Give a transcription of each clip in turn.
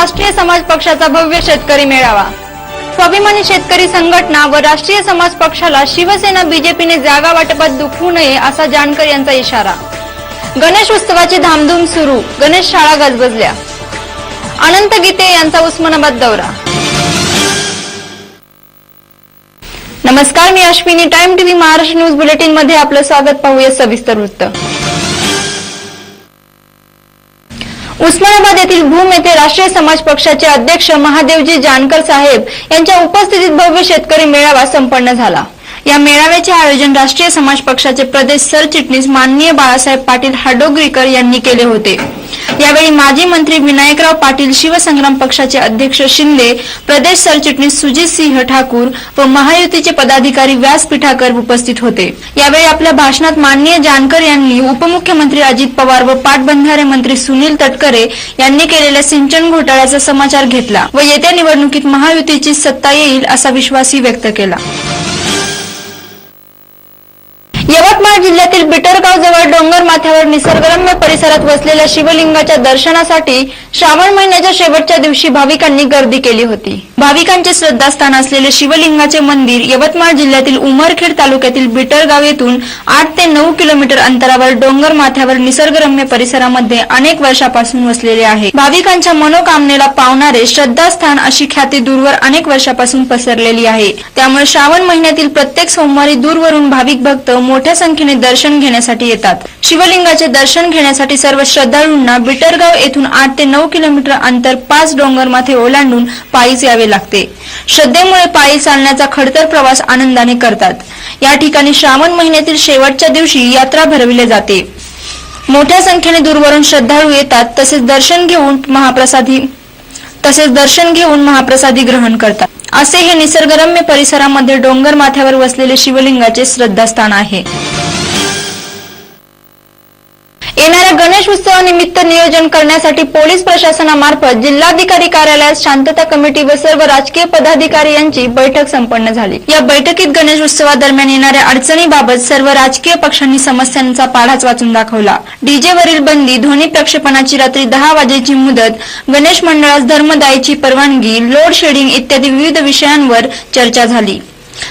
राष्ट्रीय समाज पक्षाचा भव्य शेतकरी मेळावा। स्वाभिमानी शेतकरी संघटना व राष्ट्रीय समाज पक्षाला शिवसेना बीजेपीने जागा वाटपात दुखवू नये असा जानकर यांचा इशारा। गणेश उत्सवाची धामधूम सुरू, गणेश शाळा गजबजल्या। अनंत गीते यांचा उस्मानाबाद दौरा। नमस्कार, मी Ashwini. Time TV Maharashtra news bulletin मध्ये आपलं स्वागत। पाहूया सविस्तर वृत्त। उस्मानाबाद येथील भूम येथे राष्ट्रीय समाज पक्षाचे अध्यक्ष महादेवजी जानकर साहेब यांच्या उपस्थितीत भव्य शेतकरी मेळावा संपन्न झाला। या मेळाव्याचे आयोजन राष्ट्रीय समाज पक्षाचे प्रदेश सरचिटणीस माननीय बाळासाहेब पाटील हाडोगरीकर यांनी केले होते। यावेळी माजी मंत्री विनायकराव पाटील, शिवसंग्राम पक्षाचे अध्यक्ष शिंदे, प्रदेश सरचिटणीस सुजित सिंह ठाकूर व महायुतीचे पदाधिकारी व्यासपीठाकर उपस्थित होते। यावेळी आपल्या भाषणात माननीय जानकर यांनी उपमुख्यमंत्री अजित पवार व पाटबंधारे मंत्री सुनील तटकरे यांनी केलेल्या सिंचन घोटाळ्याचा समाचार घेतला व येत्या निवडणुकीत महायुतीची सत्ता येईल असा विश्वासही व्यक्त केला। यवतमाळ जिल्ह्यातील बिटरगाव जवळ डोंगर माथ्यावर निसर्गरम्य परिसरात वसलेल्या शिवलिंगाच्या दर्शनासाठी श्रावण महिन्याच्या शेवटच्या दिवशी भाविकांनी गर्दी केली होती। भाविकांचे श्रद्धास्थान असलेले शिवलिंगाचे मंदिर यवतमाळ जिल्ह्यातील उमरखेड तालुक्यातील बिटरगाव येथून 8 ते 9 किलोमीटर अंतरावर डोंगर माथ्यावर निसर्गरम्य परिसरामध्ये अनेक वर्षापासून वसलेले आहे। भाविकांच्या मनोकामनेला पावणारे श्रद्धास्थान अशी ख्याती दूरवर अनेक वर्षापासून पसरलेली आहे। त्यामुळे श्रावण महिन्यातील प्रत्येक सोमवारी दूरवरून भाविक भक्त मोठ्या संख्येने दर्शन घेण्यासाठी येतात। शिवलिंगाचे दर्शन घेण्यासाठी सर्व श्रद्धाळूंना बिटरगाव येथून 8 ते 9 किलोमीटर अंतर 5 डोंगर माथे ओलांडून पायीच यावे लागते। श्रद्धेमुळे पायी चालण्याचा खडतर प्रवास आनंदाने करतात। या ठिकाणी श्रावण महिन्यातील शेवटच्या दिवशी यात्रा भरविली जाते। मोठ्या संख्येने दूरवरून श्रद्धाळू येतात। तसेच दर्शन घेऊन महाप्रसादी ग्रहण करतात। असे हे निसर्गरम्य परिसरामध्ये डोंगर माथ्यावर वसलेले शिवलिंगाचे श्रद्धास्थान आहे। येणाऱ्या गणेश उत्सवानिमित्त नियोजन करण्यासाठी पोलीस प्रशासनामार्फत जिल्हाधिकारी कार्यालयात शांतता कमिटी व सर्व राजकीय पदाधिकारी यांची बैठक संपन्न झाली। या बैठकीत गणेश उत्सवादरम्यान येणाऱ्या अडचणीबाबत सर्व राजकीय पक्षांनी समस्यांचा पाढाच वाचून दाखवला। डीजे वरील बंदी, ध्वनी प्रक्षेपणाची रात्री 10 वाजेची मुदत, गणेश मंडळास धर्मदायीची परवानगी, लोड शेडिंग इत्यादी विविध विषयांवर चर्चा झाली।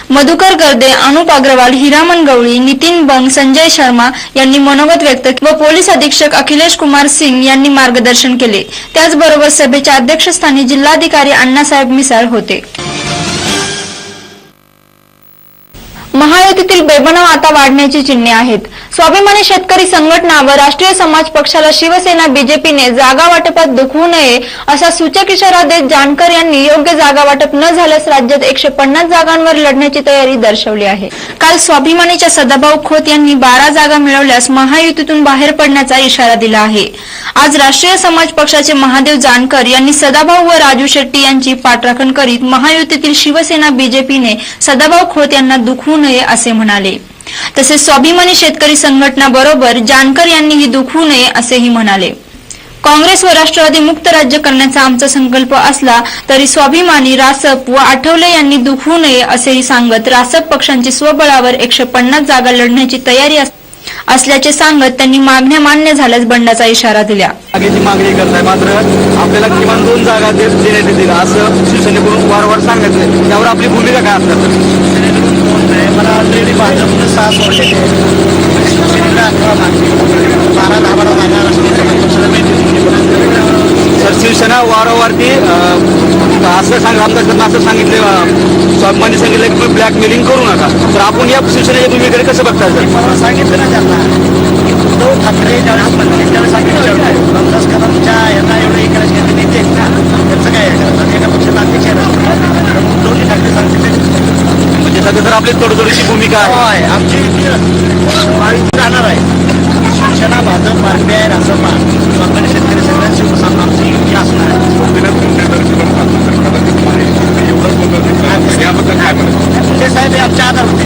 मधुकर गर्दे, अनुप अग्रवाल, हिरामन गवळी, नितीन बंग, संजय शर्मा यांनी मनोगत व्यक्त व पोलीस अधीक्षक अखिलेश कुमार सिंग यांनी मार्गदर्शन केले। त्याचबरोबर सभेच्या अध्यक्षस्थानी जिल्हाधिकारी अण्णासाहेब मिसाळ होते। महायुतीतील बेबनाव आता वाढण्याची चिन्हे आहेत। स्वाभिमानी शेतकरी संघटना व राष्ट्रीय समाज पक्षाला शिवसेना बीजेपीने जागा वाटपात दुखवू नये असा सूचक इशारा देत जानकर यांनी योग्य जागा वाटप न झाल्यास राज्यात 150 जागांवर लढण्याची तयारी दर्शवली आहे। काल स्वाभिमानीच्या सदाभाऊ खोत यांनी 12 जागा मिळवल्यास महायुतीतून बाहेर पडण्याचा इशारा दिला आहे। आज राष्ट्रीय समाज पक्षाचे महादेव जानकर यांनी सदाभाऊ व राजू शेट्टी यांची पाठराखण करीत महायुतीतील शिवसेना बीजेपीने सदाभाऊ खोत यांना दुखवू नये असे म्हणाले। तसेच स्वाभिमानी शेतकरी संघटना बरोबर जानकर यांनीही दुखवू नये असेही म्हणाले। काँग्रेस व राष्ट्रवादी मुक्त राज्य करण्याचा आमचा संकल्प असला तरी स्वाभिमानी, रासप व आठवले यांनी दुखवू नये असेही सांगत रासप पक्षांची स्वबळावर 150 जागा लढण्याची तयारी असल्याचे सांगत त्यांनी मागण्या मान्य झाल्यास बंडाचा इशारा दिला। मागणी करताय, मात्र आपल्याला किमान 2 जागा देण्यात येतील असं शिवसेनेकडून वारंवार सांगितलंय। त्यावर आपली भूमिका काय असणार? मला ऑलरेडी भाजपने 7 वर्ष शिवसेना वारंवारती असं सांगितले, स्वाभिमानी सांगितलं की ब्लॅकमेलिंग करू नका। तर आपण या शिवसेनेच्या भूमिकेकडे कसं बघता? सांगितलं ना त्यांना, उद्धव ठाकरे ज्यावेळेस मंत्री त्यावेळेस सांगितलं रामदास कदमच्या यांना एवढे इकडे नेते आहेत ना, त्यांचं काय एका पक्षाचा अध्यक्ष आहे, उद्धव ठाकरे सांगितले म्हणजे सध्या तर आपली तोडजोडीची भूमिका आहे। आमची राहणार आहे शिवसेना, भाजप, आरपीआय, रासपा, स्वाभिमानी शेतकरी सगळ्यांची आमची युती असणार आहे। ते साहेब आमच्या आधार होते।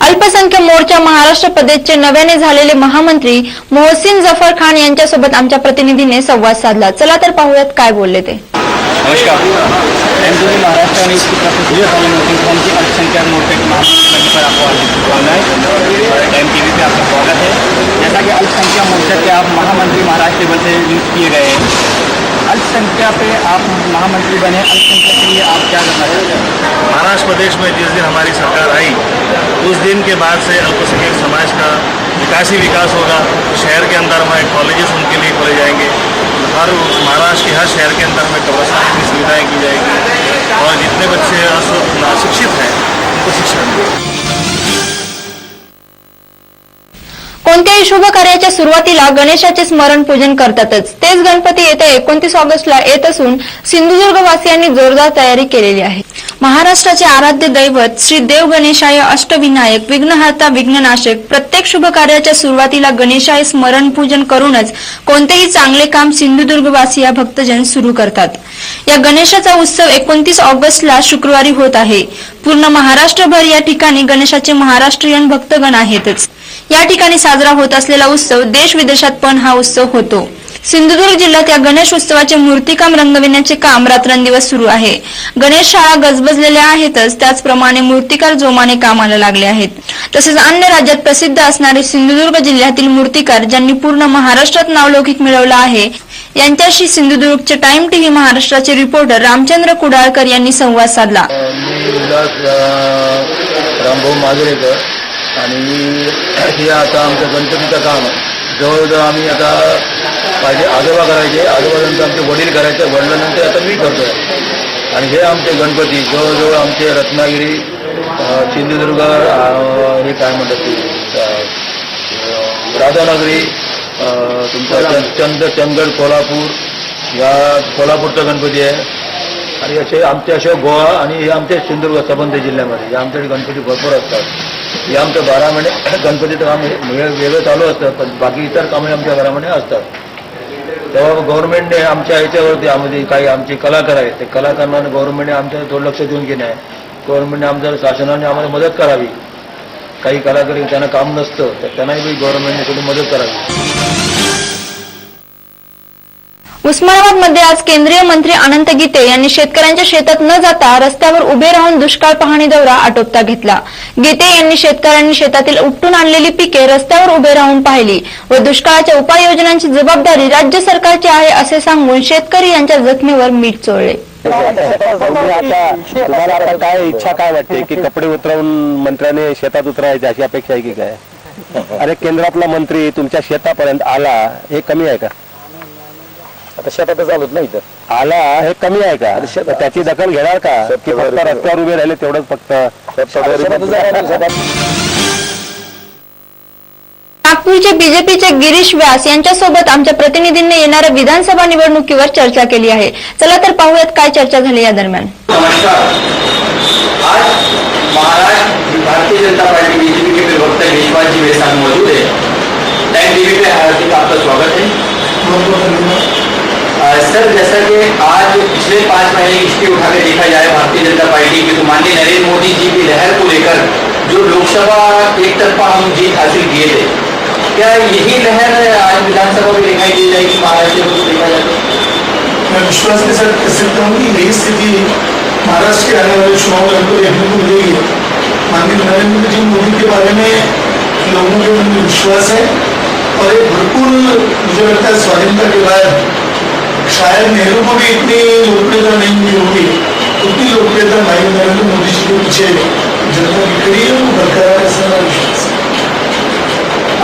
अल्पसंख्याक मोर्चा महाराष्ट्र प्रदेशचे नव्याने झालेले महामंत्री मोहसिन जफर खान यांच्यासोबत आमच्या प्रतिनिधीने संवाद साधला। चला तर पाहूयात काय बोलले ते। नमस्कार, महाराष्ट्र आणि अल्पसंख्यक मोर्चे के महासचिव पर आपको टाइम टीवी पे आपका स्वागत है। जैसा कि अल्पसंख्यक मोर्चा के आप महामंत्री महाराष्ट्र कांस्टेबल से नियुक्त किए गए हैं। अल्पसंख्या पे आप महामंत्री बने, अल्पसंख्या के लिए आप क्या करना चाहते हैं? महाराष्ट्र प्रदेश में जिस दिन हमारी सरकार आई उस दिन के बाद से अल्पसंख्यक समाज का विकास ही विकास होगा। शहर के अंदर हमारे कॉलेजेस उनके लिए खोले जाएंगे, हर महाराष्ट्र के हर शहर के अंदर हमें कब्रस्तान की सुविधाएँ की जाएगी और जितने बच्चे अशिक्षित हैं उनको शिक्षा मिलेगी। कोणत्याही शुभ कार्याच्या सुरुवातीला गणेशाचे स्मरण पूजन करतातच. तेच गणपती येत्या 29 ऑगस्टला येत असून सिंधुदुर्गवासियांनी जोरदार तयारी केलेली आहे. महाराष्ट्राचे आराध्य दैवत श्री देव गणेशाय अष्टविनायक विघ्नहर्ता विघ्ननाशक प्रत्येक शुभ कार्याच्या सुरुवातीला गणेशाय स्मरण पूजन करूनच कोणतेही चांगले काम सिंधुदुर्गवासी भक्तजन सुरू करतात. या गणेशाचा उत्सव 29 ऑगस्टला शुक्रवारी होत आहे. पूर्ण महाराष्ट्रभर या ठिकाणी गणेशाचे महाराष्ट्रीयन भक्तगण आहेतच. या ठिकाणी साजरा होत असलेला उत्सव देश विदेशात पण हा उत्सव होतो. सिंधुदुर्ग जिल्ह्यात या गणेश उत्सवाचे मूर्तिकाम रंगविण्याचे काम रात्रंदिवस सुरू आहे. गणेश शाळा गजबजलेल्या आहेतच, त्याचप्रमाणे मूर्तिकार जोमाने कामाला लागले आहेत. तसेच अन्य राज्यात प्रसिद्ध असणारे सिंधुदुर्ग जिल्ह्यातील मूर्तिकार ज्यांनी पूर्ण महाराष्ट्रात नावलौकिक मिळवला आहे यांच्याशी सिंधुदुर्गचे टाइम टीव्ही महाराष्ट्राचे रिपोर्टर रामचंद्र कुडाळकर यांनी संवाद साधला. रामभाऊ माजरेकर आणि हे आता आमचं गणपतीचं काम जवळजवळ आम्ही आता माझे आजोबा करायचे, आजोबानंतर आमचे वडील करायचे, वडिलांनंतर आता मी करतोय. आणि हे आमचे गणपती जवळजवळ आमचे रत्नागिरी, सिंधुदुर्ग, हे काय म्हणतात ते राधानगरी, तुमचा चंदगड, कोल्हापूर, या कोल्हापूरचा गणपती आहे. आणि असे गोवा आणि हे आमच्या सिंधुदुर्ग संबंध जिल्ह्यामध्ये हे आमच्याकडे गणपती भरपूर असतात. हे आमचं 12 महिने गणपतीचं काम वेगळं चालू असतं, पण बाकी इतर कामे आमच्या घरामध्ये असतात. तेव्हा गव्हर्नमेंटने आमच्या ह्याच्यावरती आम्ही काही आमचे कलाकार आहेत, ते कलाकारांना गव्हर्नमेंटने आमच्या थोडं लक्ष देऊन की नाही, गव्हर्नमेंटने आमच्या शासनाने आम्हाला मदत करावी. काही कलाकार त्यांना काम नसतं तर त्यांनाही गव्हर्नमेंटने थोडी मदत करावी. उस्मानाबाद मध्ये आज केंद्रीय मंत्री अनंत गीते यांनी शेतकऱ्यांच्या शेतात न जाता रस्त्यावर उभे राहून दुष्काळ पाहणी दौरा आटोपता घेतला. गीते यांनी शेतकऱ्यांनी शेतातील उपटून आणलेली पिके रस्त्यावर उभे राहून पाहिली व दुष्काळाच्या उपाययोजनांची जबाबदारी राज्य सरकारची आहे असे सांगून शेतकरी यांच्या जखमेवर मीठ चोळले. तुम्हाला आता काय इच्छा काय वाटते की कपडे उतरवून मंत्र्याने शेतात उतरायचे अशी अपेक्षा आहे की काय? अरे केंद्रातला मंत्री तुमच्या शेतापर्यंत आला हे कमी आहे का? आता शेतातच आलोच नाही तर आला हे कमी आहे का? त्याची दखल घेणार का की फक्त रस्त्यावर उभे राहिले तेवढंच फक्त? नागपूरचे बीजेपीचे गिरीश व्यास यांच्यासोबत आमच्या प्रतिनिधींनी येणाऱ्या विधानसभा निवडणुकीवर चर्चा केली आहे. चला तर पाहूयात काय चर्चा झाली या दरम्यान. आज महाराष्ट्र भारतीय जनता पार्टी बीजेपी के प्रवक्ता गिरीश जी मेरे साथ मौजूद है. टाइम टीवी पे हार्दिक आपका स्वागत है. सर, जैसा कि आज पिछले 5 महीने की हिस्ट्री उठा के देखा जाए भारतीय जनता पार्टी की, तो माननीय नरेंद्र मोदी जी की लहर को लेकर जो लोकसभा एक तरफा हम जीत हासिल किए थे, क्या यही लहर आज विधानसभा में दिखाई दी जाएगी महाराष्ट्र को देखा जाए? मैं विश्वास के साथ कह सकता हूँ कि यही स्थिति महाराष्ट्र के आने वाले चुनाव में हमको देखने को मिलेगी. माननीय नरेंद्र जी मोदी के बारे में लोगों के मन में विश्वास है और एक भरपूर मुझे लगता है स्वाधीनता के बाद शायद नेहरू को भी इतनी लोकप्रियता नहीं मिली होगी, उतनी लोकप्रियता माननीय नरेंद्र मोदी जी के पीछे जनता की खड़ी है, वो बरकरार है. ऐसा विश्वास है.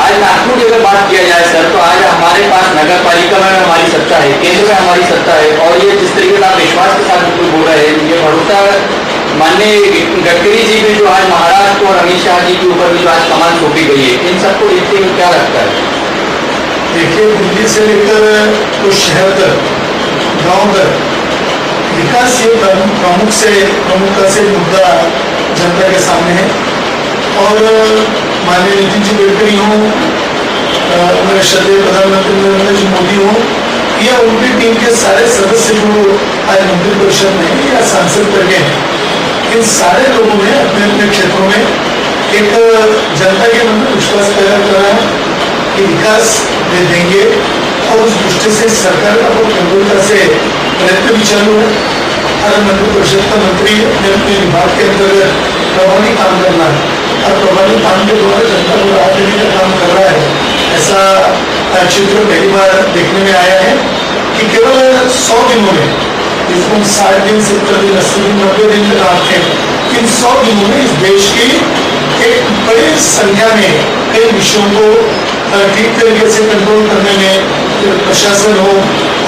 आज नागपुर की अगर बात किया जाए सर, तो आज हमारे पास नगर पालिका में हमारी सत्ता है, केंद्र में हमारी सत्ता है, और ये जिस तरीके से आप विश्वास के साथ बिल्कुल बोल रहे हैं, ये भरोसा माननीय गडकरी जी भी जो आज महाराष्ट्र और अमित शाह जी के ऊपर भी जो आज कमान सौंपी गई है, इन सबको देखते हुए क्या लगता है? देखिए, दिल्ली से लेकर तो शहर तक, गांव तक विकास ये प्रमुखता से मुद्दा जनता के सामने है. और माननीय नितिन जी गडकरी हों, मेरे श्रद्धेय प्रधानमंत्री नरेंद्र जी मोदी हों या उनकी टीम के सारे सदस्य जो आज मंत्रिपरिषद में या सांसद तक हैं, इन सारे लोगों ने अपने अपने क्षेत्रों में एक जनता के मन में विश्वास पैदा करा है कि विकास दे देंगे. और उस दृष्टि से सरकार का बहुत गंभीरता से प्रयत्न भी चालू है. हर मंत्रिपरिषद का मंत्री अपने अपने विभाग के अंतर्गत प्रभावी काम करना है और प्रभावी काम के द्वारा जनता को राहत देने का काम कर रहा है. ऐसा चित्र पहली बार देखने में आया है कि केवल 100 दिनों में, जिसको 60 दिन 70 दिन 80 दिन 90 दिन तक आते हैं, इन 100 दिनों में इस देश की एक बड़ी संख्या में कई विषयों को ठीक तरीके से कंट्रोल करने में, प्रशासन हो,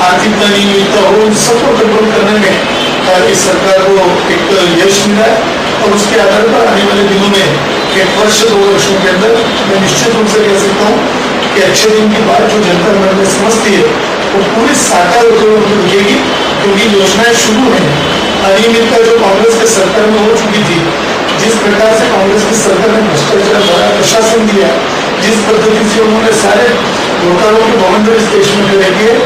आर्थिक अनियमितता हो, उन सबको कंट्रोल करने में इस सरकार को एक यश मिला है। और उसके आधार पर आने वाले दिनों में एक वर्ष 2 वर्षों के अंदर मैं निश्चित रूप से कह सकता हूँ कि अच्छे दिन की बात जो जनता मन में समझती है वो पूरी साकार होते हुए दिखेगी, क्योंकि योजनाएं शुरू हैं। अनियमितता जो कांग्रेस के सरकार में हो चुकी थी, जिस प्रकार से कांग्रेस की सरकार ने भ्रष्टाचार भरा प्रशासन दिया, जिस पद्धति से उन्होंने सारे घोटालों के बवंडर इस देश में करे किए,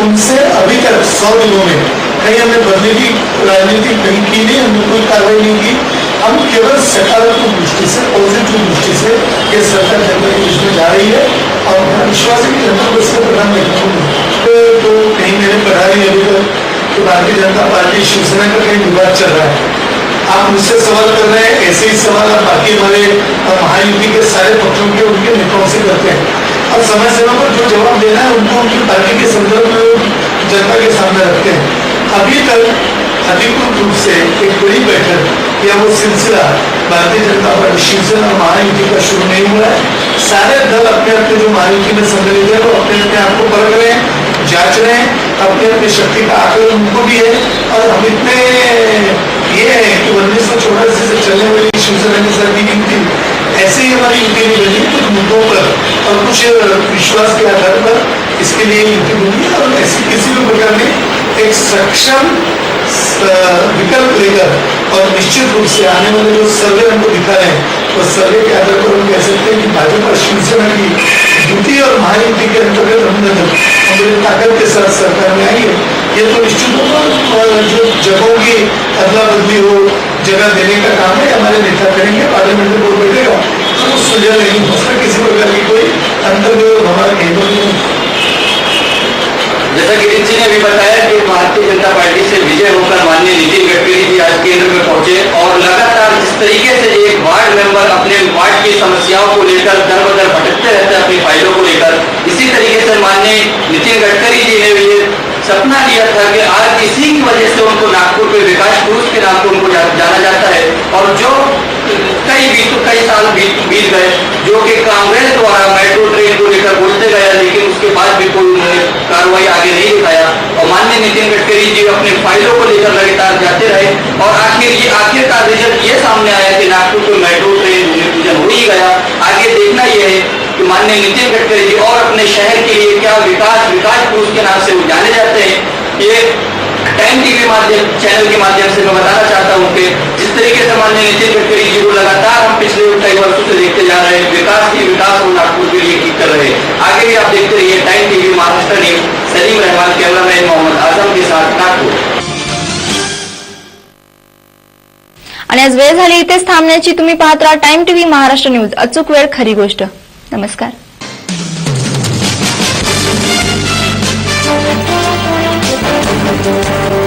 उनसे अभी तक 100 दिनों में कहीं हमने बदले की राजनीति कहीं की नहीं, हमने कोई कार्रवाई नहीं की। हम केवल सकारात्मक दृष्टि से, पॉजिटिव दृष्टि से ये सरकार जनता के बीच में जा रही है और मेरा विश्वास है कि जनता को इससे प्रधान तो कहीं मैंने पढ़ा नहीं अभी तक कि भारतीय जनता पार्टी शिवसेना का कहीं विवाद चल रहा है। आप मुझसे सवाल कर रहे हैं, ऐसे ही सवाल आप बाकी हमारे महायुति के सारे पक्षों के उनके नेताओं से करते हैं और समय समय पर जो जवाब देना है उनको उनकी पार्टी के संदर्भ में जनता के सामने रखते हैं। अभी तक अधिकृत रूप से एक बड़ी बैठक या वो सिलसिला भारतीय जनता पार्टी शिवसेना और महायुति का शुरू नहीं हुआ है। सारे दल अपने अपने जो महायुति में सम्मिलित है वो अपने अपने आप को परख रहे हैं, जांच रहे हैं, अपने अपनी शक्ति का आकलन उनको भी है। और हम इतने ये है कि 1984 से चलने वाली शिवसेना की सरकार की थी, ऐसे ही हमारी युति नहीं बनी कुछ मुद्दों पर और कुछ विश्वास के आधार पर इसके लिए युति बनी है। और ऐसी किसी भी प्रकार में एक सक्षम विकल्प लेकर और निश्चित रूप से आने वाले जो सर्वे हमको दिखा रहे हैं उस सर्वे के आधार पर हम कह सकते हैं कि भाजपा शिवसेना की युति और महायुति के अंतर्गत हम बड़ी ताकत के साथ सरकार में आई है। ये तो निश्चित रूप जो जगहों की अदला बदली हो, जगह देने का काम है हमारे नेता करेंगे, पार्लियामेंट में बोल बैठेगा तो वो सुलझा नहीं हो सकता, किसी प्रकार की कोई अंतर्गत हमारा कहीं नहीं। जैसा कि जी ने भी बताया कि भारतीय जनता पार्टी से विजय होकर माननीय नितिन गडकरी जी आज केंद्र में पहुंचे और लगातार जिस तरीके से एक वार्ड मेंबर अपने वार्ड की समस्याओं को लेकर दर बदर भटकते रहते हैं अपनी फाइलों को लेकर, इसी तरीके से माननीय नितिन गडकरी जी ने भी ये सपना लिया था कि आज इसी की वजह से उनको नागपुर के विकास पुरुष के नाम पर उनको जाना जाता है। और जो कई साल बीत गए जो कि कांग्रेस द्वारा मेट्रो ट्रेन को लेकर बोलते गया, लेकिन उसके बाद भी कोई कार्रवाई आगे नहीं दिखाया और माननीय नितिन गडकरी जी अपने फाइलों को लेकर लगातार जाते रहे और आखिरकार रिजल्ट ये सामने आया कि नागपुर को मेट्रो ट्रेन भूमि पूजन हो ही गया। आगे देखना यह है कि माननीय नितिन गडकरी जी और अपने शहर के लिए क्या विकास पुरुष के नाम से वो जाने जाते हैं। ये टाइम टीवी चैनल के माध्यम से मैं बताना चाहता हूँ कि जिस तरीके से माननीय नितिन गडकरी जी को लगातार हम पिछले कई वर्षों से देखते जा रहे हैं, विकास और नागपुर के लिए ठीक कर रहे हैं। आगे भी आप देखते रहिए Time TV Maharashtra news. Salim Rahman, cameraman Mohammad Azam के साथ नागपुर। आणि आज वेळ झाली इथेच थांबण्याची। तुम्ही पाहत राहा टाइम टीव्ही महाराष्ट्र न्यूज, अचूक वेळ खरी गोष्ट। नमस्कार। Thank you.